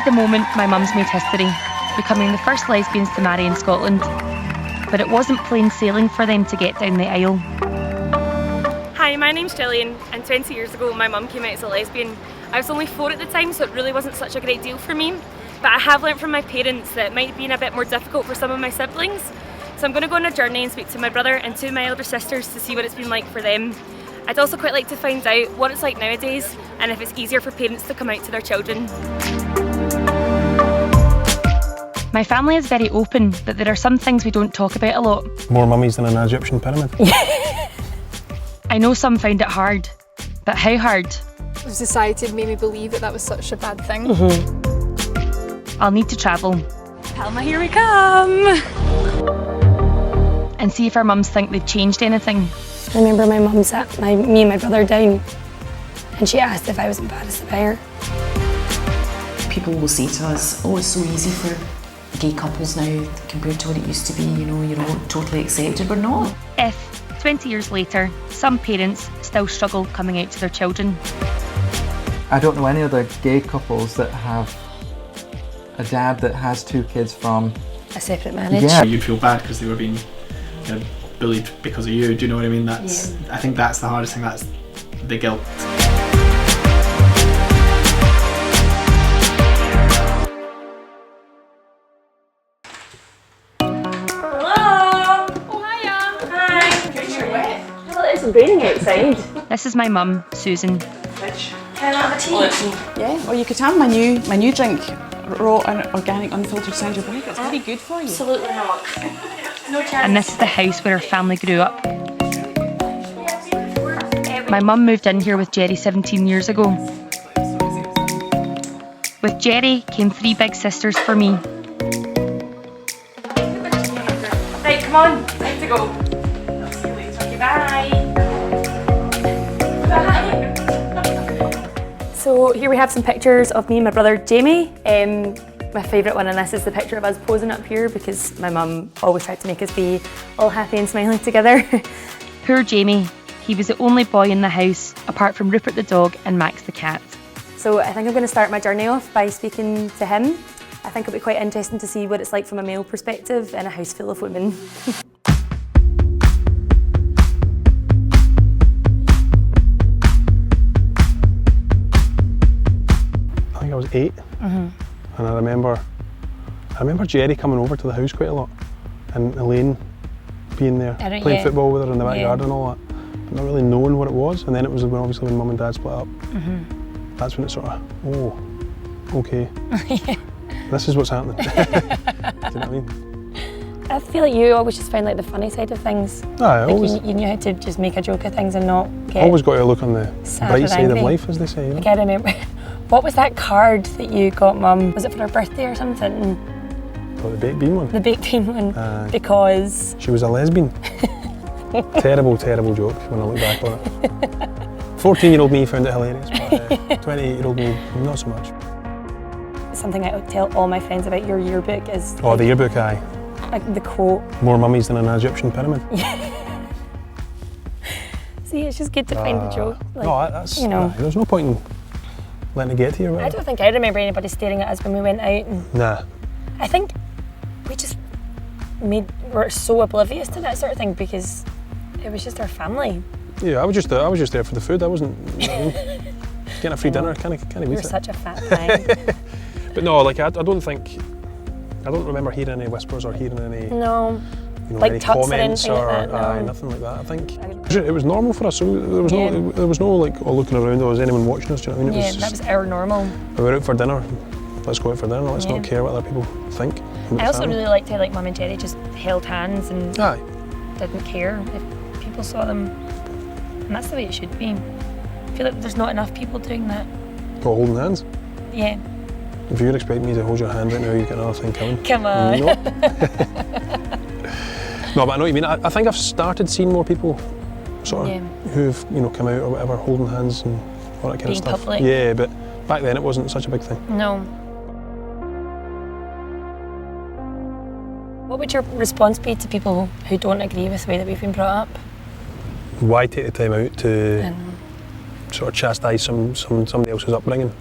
the moment my mum's made history, becoming the first lesbians to marry in Scotland. But it wasn't plain sailing for them to get down the aisle. Hi, my name's Jillian, and 20 years ago my mum came out as a lesbian. I was only 4 at the time, so it really wasn't such a great deal for me. But I have learnt from my parents that it might have been a bit more difficult for some of my siblings. So I'm going to go on a journey and speak to my brother and 2 of my elder sisters to see what it's been like for them. I'd also quite like to find out what it's like nowadays and if it's easier for parents to come out to their children. My family is very open, but there are some things we don't talk about a lot. More mummies than an Egyptian pyramid. I know some found it hard, but how hard? Society made me believe that that was such a bad thing. I'll need to travel. Palma, here we come! And see if our mums think they've changed anything. I remember my mum sat me and my brother down and she asked if I was embarrassed by her. People will say to us, oh, it's so easy for gay couples now compared to what it used to be, you're all totally accepted. We're not. If, 20 years later, some parents still struggle coming out to their children. I don't know any other gay couples that have a dad that has 2 kids from A separate marriage. Yeah. You'd feel bad because they were being bullied because of you, do you know what I mean? I think that's the hardest thing, that's the guilt. It's raining outside. This is my mum, Susan. Can I have a tea? Yeah, or you could have my new drink, raw and organic unfiltered cider vinegar. It's very good for you. Absolutely not. No chance. And this is the house where our family grew up. My mum moved in here with Jerry 17 years ago. With Jerry came 3 big sisters for me. Right, come on, time to go. I'll see you later. Okay, bye. Bye. So here we have some pictures of me and my brother Jamie. My favourite one in this is the picture of us posing up here because my mum always tried to make us be all happy and smiling together. Poor Jamie. He was the only boy in the house, apart from Rupert the dog and Max the cat. So I think I'm going to start my journey off by speaking to him. I think it'll be quite interesting to see what it's like from a male perspective in a house full of women. I think I was 8, and I remember Jerry coming over to the house quite a lot, and Elaine being there, playing football with her in the back garden and all that, but not really knowing what it was. And then it was obviously when Mum and Dad split up. That's when it sort of, oh, okay, this is what's happening. Do you know what I mean? I feel like you always just found like the funny side of things. You knew how to just make a joke of things and not get always got to look on the bright side angry. of life, as they say. Like I remember, what was that card that you got Mum? Was it for her birthday or something? Oh, the baked bean one. The baked bean one, because she was a lesbian. Terrible, terrible joke when I look back on it. 14-year-old me found it hilarious, but 28-year-old me, not so much. Something I tell all my friends about your yearbook is... Oh, the yearbook, aye. Like the quote. More mummies than an Egyptian pyramid. See, it's just good to find a joke. Like, no, that's, there's no point in letting it get to you. I don't think I remember anybody staring at us when we went out. And nah. I think we just were so oblivious to that sort of thing because it was just our family. Yeah, I was just there for the food. I wasn't, getting a free dinner, can't beat it. You're such a fat guy. But no, like I don't remember hearing any whispers or hearing any like any tucks comments or anything like that, no. nothing like that. I think it was normal for us. So there was no like looking around or was anyone watching us. Do you know what I mean? That was our normal. We were out for dinner. Let's go out for dinner. Let's not care what other people think. I also really liked how Mum and Jerry just held hands and didn't care if people saw them. And that's the way it should be. I feel like there's not enough people doing that. Got holding hands? Yeah. If you're expecting me to hold your hand right now, you've got another thing coming. Come on. No. No, but I know what you mean. I think I've started seeing more people sort of who've come out or whatever, holding hands and all that kind of stuff. Public. Yeah, but back then it wasn't such a big thing. No. What would your response be to people who don't agree with the way that we've been brought up? Why take the time out to sort of chastise somebody else's upbringing?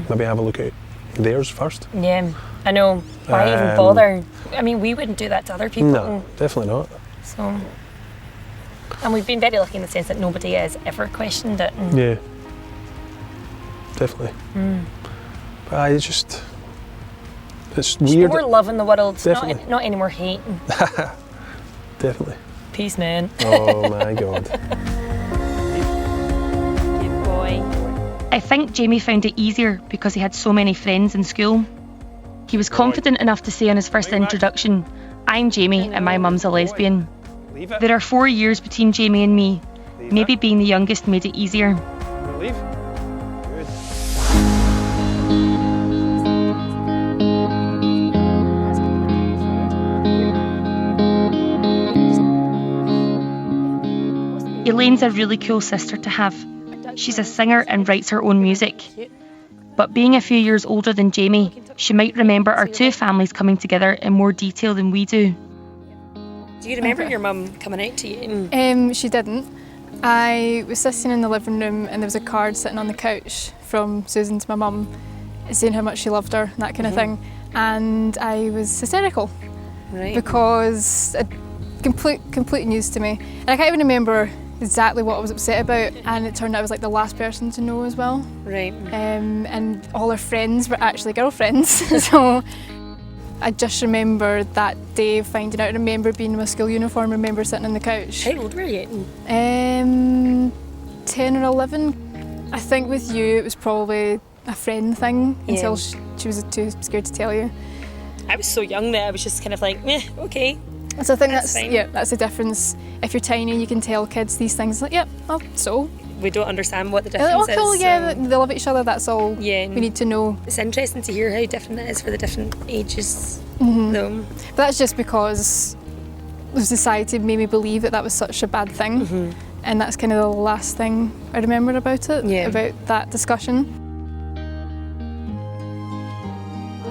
Maybe have a look at theirs first. Yeah, I know. Why even bother? I mean, we wouldn't do that to other people. No, definitely not. So, and we've been very lucky in the sense that nobody has ever questioned it. Yeah, definitely. But it's weird. More love in the world, Definitely. not any more hate. Definitely. Peace, man. Oh my God. Good boy. I think Jamie found it easier because he had so many friends in school. He was confident enough to say on his first introduction, "I'm Jamie and my mum's a lesbian." There are 4 years between Jamie and me. Maybe being the youngest made it easier. Leave. Good. Elaine's a really cool sister to have. She's a singer and writes her own music. But being a few years older than Jamie, she might remember our two families coming together in more detail than we do. Do you remember your mum coming out to you? She didn't. I was sitting in the living room and there was a card sitting on the couch from Susan to my mum saying how much she loved her and that kind of thing. And I was hysterical. Right. Because complete news to me. And I can't even remember exactly what I was upset about, and it turned out I was like the last person to know as well. Right. And all her friends were actually girlfriends. So I just remember that day finding out. I remember being in my school uniform, I remember sitting on the couch. How old were you? 10 or 11. I think with you it was probably a friend thing until she was too scared to tell you. I was so young that I was just kind of like, okay. So I think that's fine. That's the difference. If you're tiny, you can tell kids these things like, so. We don't understand what the difference is. Oh, cool, yeah, so. They love each other, that's all we need to know. It's interesting to hear how different it is for the different ages, though. But that's just because society made me believe that was such a bad thing. And that's kind of the last thing I remember about it, about that discussion.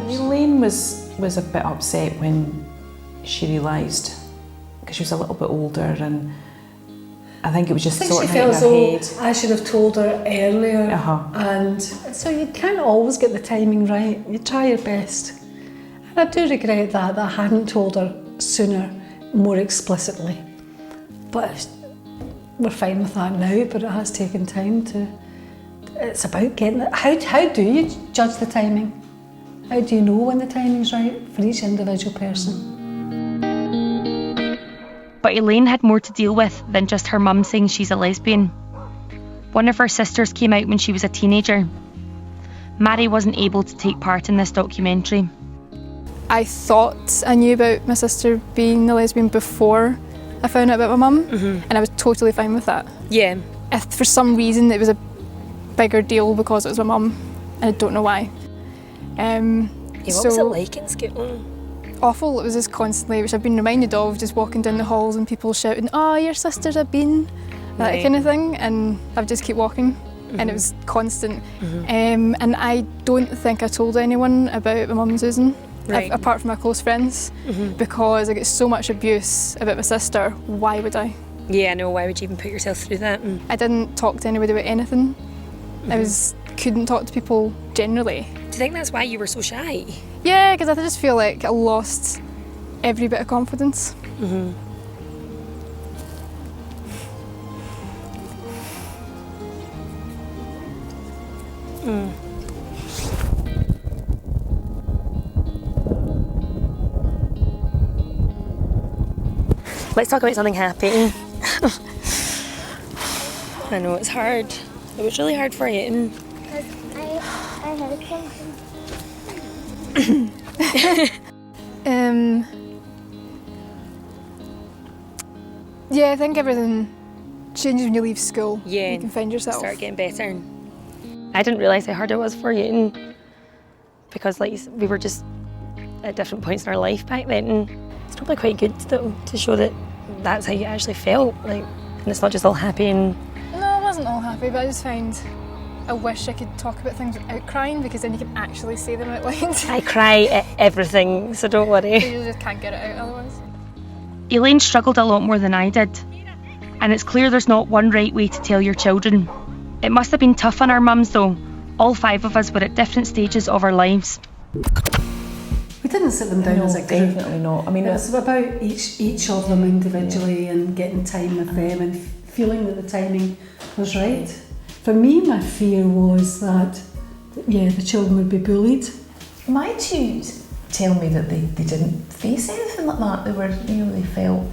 Elaine was a bit upset when she realised, because she was a little bit older, and I think it was just sorting out in her head. I should have told her earlier, and so you can't always get the timing right. You try your best, and I do regret that I hadn't told her sooner, more explicitly. But we're fine with that now. But it has taken time to. It's about getting it. How do you judge the timing? How do you know when the timing's right for each individual person? But Elaine had more to deal with than just her mum saying she's a lesbian. One of her sisters came out when she was a teenager. Mary wasn't able to take part in this documentary. I thought I knew about my sister being a lesbian before I found out about my mum, and I was totally fine with that. Yeah. If for some reason it was a bigger deal because it was my mum, and I don't know why. What was it like in school? Awful. It was just constantly, which I've been reminded of, just walking down the halls and people shouting, "Oh, your sister's a bean," that kind of thing, and I would just keep walking, and it was constant. And I don't think I told anyone about my mum and Susan, apart from my close friends, because I get so much abuse about my sister. Why would I? Yeah, I know. Why would you even put yourself through that? I didn't talk to anybody about anything. I couldn't talk to people generally. Do you think that's why you were so shy? Yeah, because I just feel like I lost every bit of confidence. Let's talk about something happy. I know it's hard. It was really hard for you. I heard something. Yeah, I think everything changes when you leave school. Yeah, you can find yourself. Start getting better. I didn't realise how hard it was for you, because like we were just at different points in our life back then. It's probably quite good though to show that that's how you actually felt, like, and it's not just all happy and. No, I wasn't all happy, but I just I wish I could talk about things without crying, because then you can actually say them out loud. I cry at everything, so don't worry. You just can't get it out otherwise. Elaine struggled a lot more than I did, and it's clear there's not one right way to tell your children. It must have been tough on our mums though, All 5 of us were at different stages of our lives. We didn't sit them down as a group. Definitely not. I mean, it was about each of them individually and getting time with them and feeling that the timing was right. For me, my fear was that, the children would be bullied. My two tell me that they didn't face anything like that. They were, they felt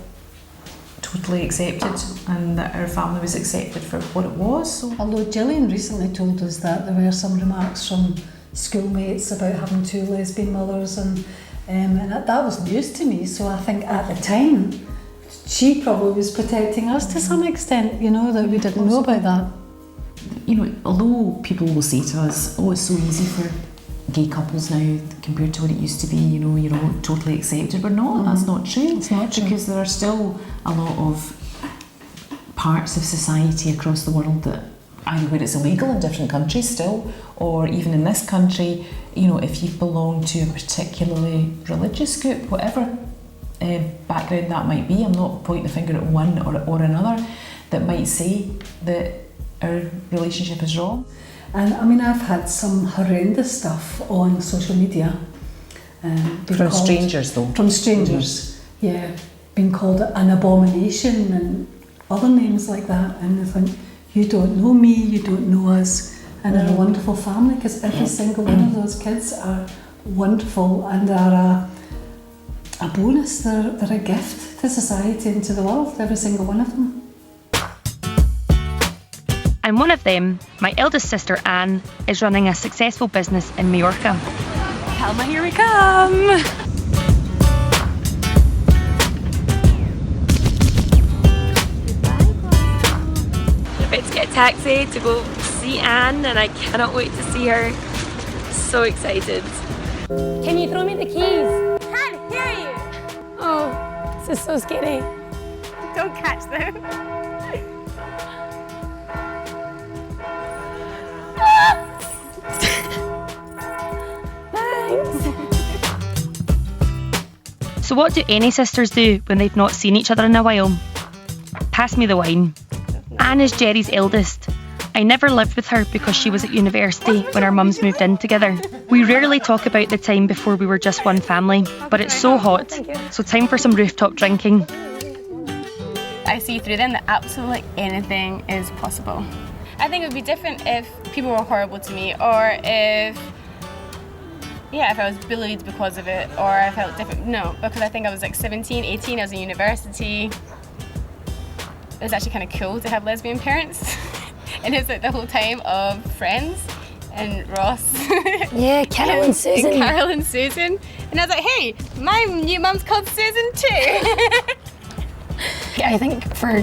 totally accepted and that our family was accepted for what it was. So. Although Jillian recently told us that there were some remarks from schoolmates about having 2 lesbian mothers and that was news to me. So I think at the time she probably was protecting us to some extent, that we didn't know about that. Although people will say to us, oh, it's so easy for gay couples now compared to what it used to be, you're all totally accepted. We're not, that's not true. It's not true. Because there are still a lot of parts of society across the world that either where it's illegal in different countries still, or even in this country, if you belong to a particularly religious group, whatever background that might be, I'm not pointing the finger at one or another, that might say that our relationship is wrong. And I mean, I've had some horrendous stuff on social media. From strangers though? From strangers, being called an abomination and other names like that. And I think, you don't know me, you don't know us, and they're a wonderful family, because every single one of those kids are wonderful and are a bonus, they're a gift to society and to the world, every single one of them. And one of them, my eldest sister Anne, is running a successful business in Mallorca. Palma, here we come! We're about to get a taxi to go see Anne, and I cannot wait to see her. So excited. Can you throw me the keys? Can't hear you! Oh, this is so scary. Don't catch them. So what do any sisters do when they've not seen each other in a while? Pass me the wine. Anne is Jerry's eldest. I never lived with her because she was at university when our mums moved in together. We rarely talk about the time before we were just one family, but it's so hot, so time for some rooftop drinking. I see through them that absolutely anything is possible. I think it would be different if people were horrible to me, or if I was bullied because of it, or I felt different. No, because I think I was like 17, 18, I was in university. It was actually kind of cool to have lesbian parents. And it was like the whole time of Friends and Ross. Yeah, Carol and Susan. And Carol and Susan. And I was like, hey, my new mum's called Susan too. I think for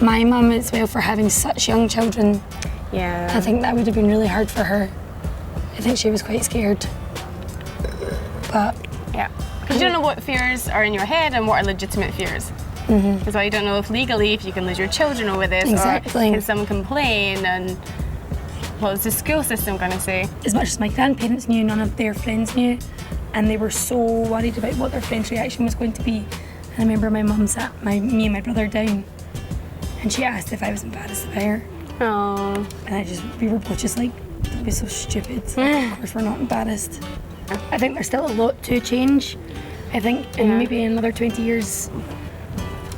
my mum as well, for having such young children, I think that would have been really hard for her. I think she was quite scared. But because you don't know what fears are in your head and what are legitimate fears. That's why you don't know if you can lose your children over this, or can someone complain, and what is the school system going to say? As much as my grandparents knew, none of their friends knew, and they were so worried about what their friend's reaction was going to be. And I remember my mum sat me and my brother down, and she asked if I was embarrassed about her. Oh. And we were both just like, don't be so stupid. Of course we're not embarrassed. I think there's still a lot to change. I think in maybe another 20 years,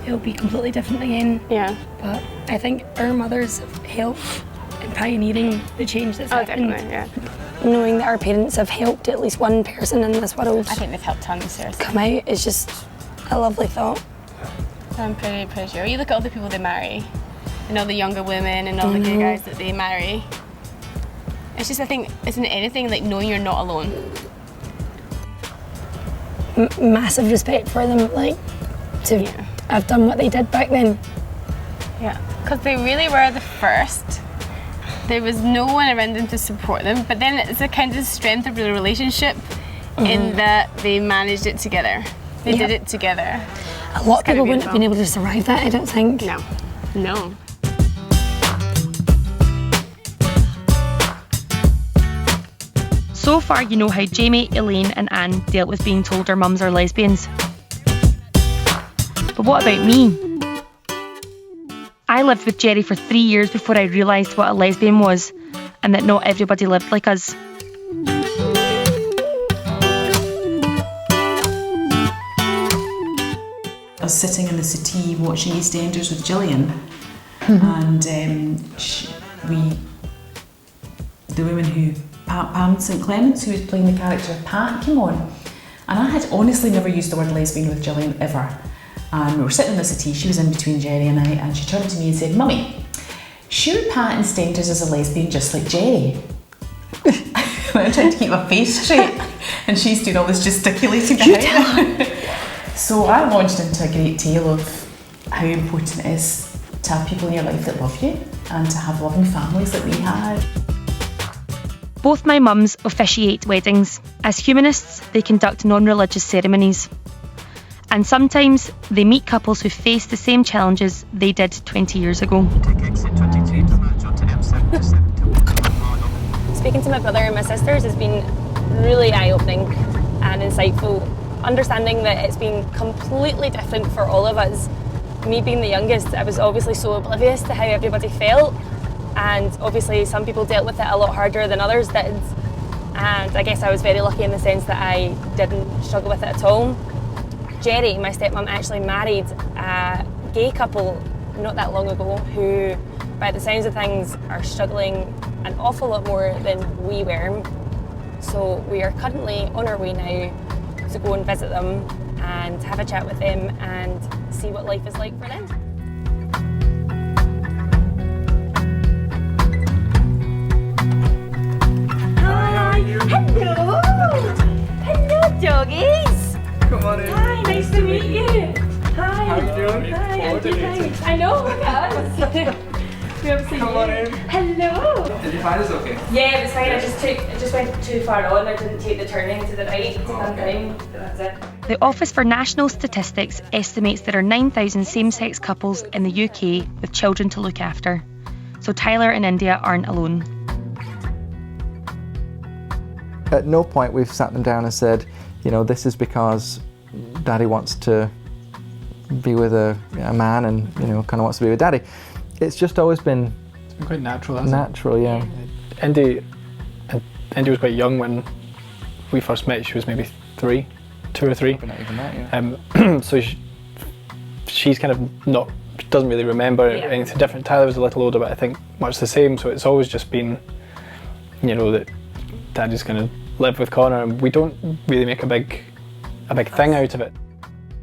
it'll be completely different again. Yeah. But I think our mothers have helped in pioneering the change that's happened. Definitely, Knowing that our parents have helped at least one person in this world. I think they've helped tons, seriously. Come out is just a lovely thought. I'm pretty sure. You look at all the people they marry, and all the younger women, and all the gay guys that they marry. It's just, I think, isn't anything like knowing you're not alone. Massive respect for them, like, to have done what they did back then. Yeah, because they really were the first. There was no one around them to support them, but then it's a kind of strength of the relationship in that they managed it together. They did it together. A lot of people wouldn't have been able to survive that, I don't think. No. So far, you know how Jamie, Elaine and Anne dealt with being told their mums are lesbians. But what about me? I lived with Jerry for 3 years before I realised what a lesbian was, and that not everybody lived like us. I was sitting in the settee watching EastEnders with Jillian, and the woman who, Pam St Clements, who was playing the character of Pat, came on, and I had honestly never used the word lesbian with Jillian ever. And we were sitting in the settee, she was in between Jerry and I, and she turned to me and said, "Mummy, sure Pat in EastEnders is a lesbian just like Jerry?" I'm trying to keep my face straight, and she's doing all this gesticulating behind me. So I launched into a great tale of how important it is to have people in your life that love you and to have loving families that we had. Both my mums officiate weddings. As humanists, they conduct non-religious ceremonies. And sometimes they meet couples who face the same challenges they did 20 years ago. Speaking to my brother and my sisters has been really eye-opening and insightful. Understanding that it's been completely different for all of us. Me being the youngest, I was obviously so oblivious to how everybody felt, and obviously some people dealt with it a lot harder than others did, and I guess I was very lucky in the sense that I didn't struggle with it at all. Jerry, my stepmom, actually married a gay couple not that long ago who, by the sounds of things, are struggling an awful lot more than we were. So we are currently on our way now to go and visit them and have a chat with them and see what life is like for them. Hi! Hello! Hello, doggies! Come on in. Hi, nice to meet you. Hi. How you doing? Hi, I'm good, thanks. I know, look at us. We haven't seen Come you. on in. Hello! Did you find us okay? Yeah, it was fine. I just went too far on. I didn't take the turning to the right to come down. That's it. The Office for National Statistics estimates there are 9,000 same-sex couples in the UK with children to look after. So Tyler and India aren't alone. At no point we've sat them down and said, you know, this is because Daddy wants to be with a man and, you know, kind of wants to be with Daddy. It's just always been... It's been quite natural, hasn't it? Natural, yeah. Indy was quite young when we first met. She was maybe 2 or 3. But not even that, yeah. So she's kind of not, doesn't really remember anything different. Tyler was a little older, but I think much the same. So it's always just been, you know, that Daddy's going to live with Connor, and we don't really make a big thing out of it.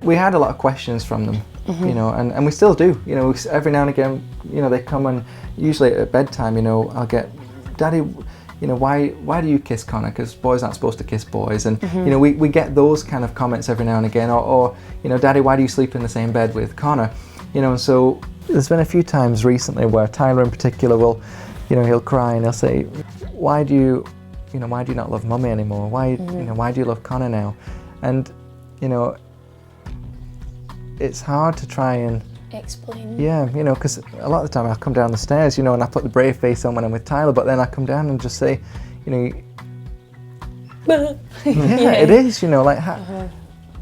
We had a lot of questions from them, you know, and we still do. You know, every now and again, you know, they come and usually at bedtime, you know, I'll get, Daddy, you know, why do you kiss Connor? Because boys aren't supposed to kiss boys. And, you know, we get those kind of comments every now and again. Or, you know, Daddy, why do you sleep in the same bed with Connor? You know, so there's been a few times recently where Tyler in particular will, you know, he'll cry and he'll say, why do you not love Mummy anymore? Why, you know, why do you love Connor now? And, you know, it's hard to try and explain. Yeah, you know, because a lot of the time I come down the stairs, you know, and I put the brave face on when I'm with Tyler, but then I come down and just say, you know, it is, you know, like,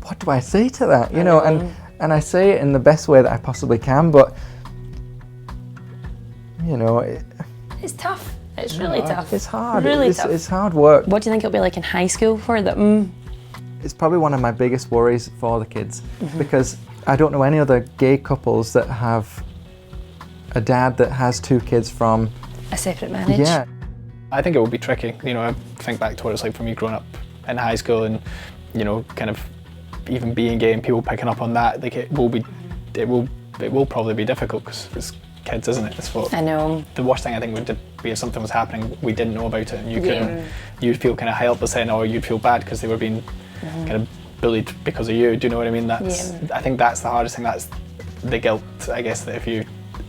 what do I say to that, you know, and I say it in the best way that I possibly can, but, you know, it's tough. It's really tough. It's hard. Really tough. It's hard work. What do you think it'll be like in high school for them? It's probably one of my biggest worries for the kids, because I don't know any other gay couples that have a dad that has 2 kids from a separate marriage. Yeah. I think it will be tricky. You know, I think back to what it's like for me growing up in high school and, you know, kind of even being gay and people picking up on that. Like it will probably be difficult because it's kids, isn't it? It's what I know. The worst thing I think would be if something was happening, we didn't know about it, and you couldn't. You'd feel kind of helpless then, or you'd feel bad because they were being kind of bullied because of you. Do you know what I mean? That's. I think that's the hardest thing. That's the guilt, I guess, that if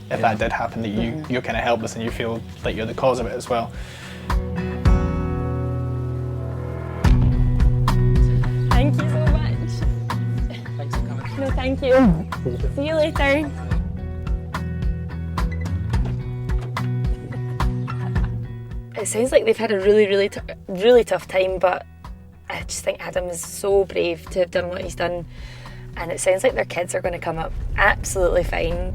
that did happen, that you're kind of helpless and you feel like you're the cause of it as well. Thank you so much. Thanks for coming. No, thank you. See you later. It sounds like they've had a really tough time, but I just think Adam is so brave to have done what he's done, and it sounds like their kids are going to come up absolutely fine.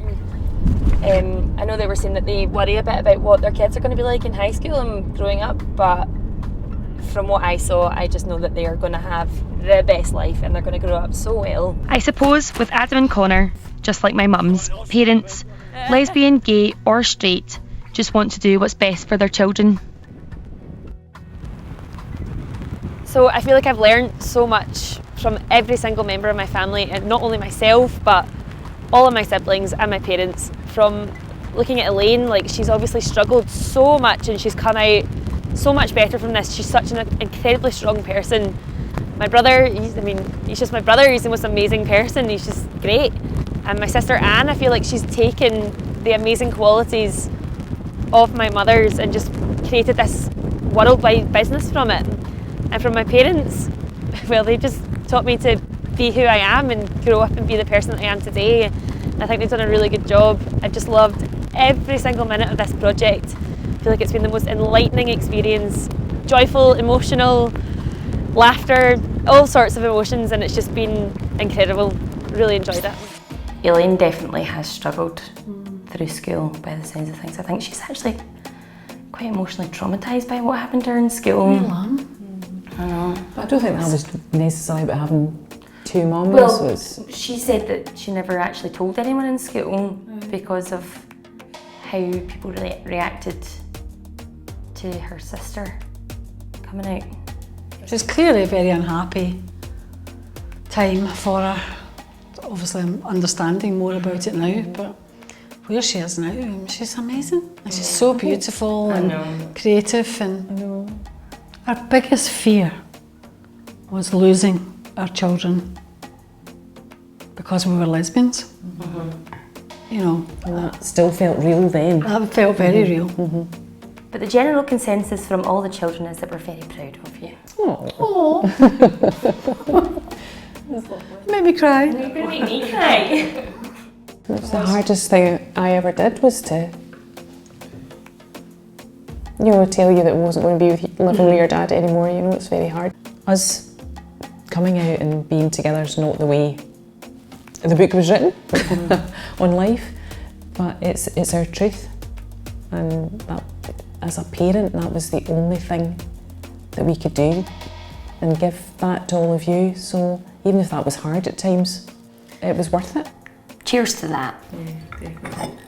I know they were saying that they worry a bit about what their kids are going to be like in high school and growing up, but from what I saw, I just know that they are going to have the best life and they're going to grow up so well. I suppose with Adam and Connor, just like my mum's, parents, lesbian, gay or straight, just want to do what's best for their children. So I feel like I've learned so much from every single member of my family, and not only myself but all of my siblings and my parents. From looking at Elaine, like, she's obviously struggled so much and she's come out so much better from this. She's such an incredibly strong person. My brother, he's just my brother. He's the most amazing person. He's just great. And my sister Anne, I feel like she's taken the amazing qualities of my mother's and just created this worldwide business from it. And from my parents, well, they just taught me to be who I am and grow up and be the person that I am today. And I think they've done a really good job. I've just loved every single minute of this project. I feel like it's been the most enlightening experience. Joyful, emotional, laughter, all sorts of emotions, and it's just been incredible. Really enjoyed it. Elaine definitely has struggled through school by the sounds of things. I think she's actually quite emotionally traumatised by what happened to her in school. I know. But I don't think that was necessarily about having two mums. Well, she said that she never actually told anyone in school because of how people really reacted to her sister coming out. It was clearly a very unhappy time for her. Obviously I'm understanding more about it now, but where she is now, she's amazing. And she's so beautiful and creative. And our biggest fear was losing our children because we were lesbians. You know, and that still felt real then. That felt very real. But the general consensus from all the children is that we're very proud of you. Oh. Made me cry. You're going to make me cry. The hardest thing I ever did was to, tell you that it wasn't going to be living with your dad anymore. It's very hard. Us coming out and being together is not the way the book was written on life, but it's our truth, and that, as a parent, that was the only thing that we could do and give that to all of you. So even if that was hard at times, it was worth it. Cheers to that. Yeah, definitely.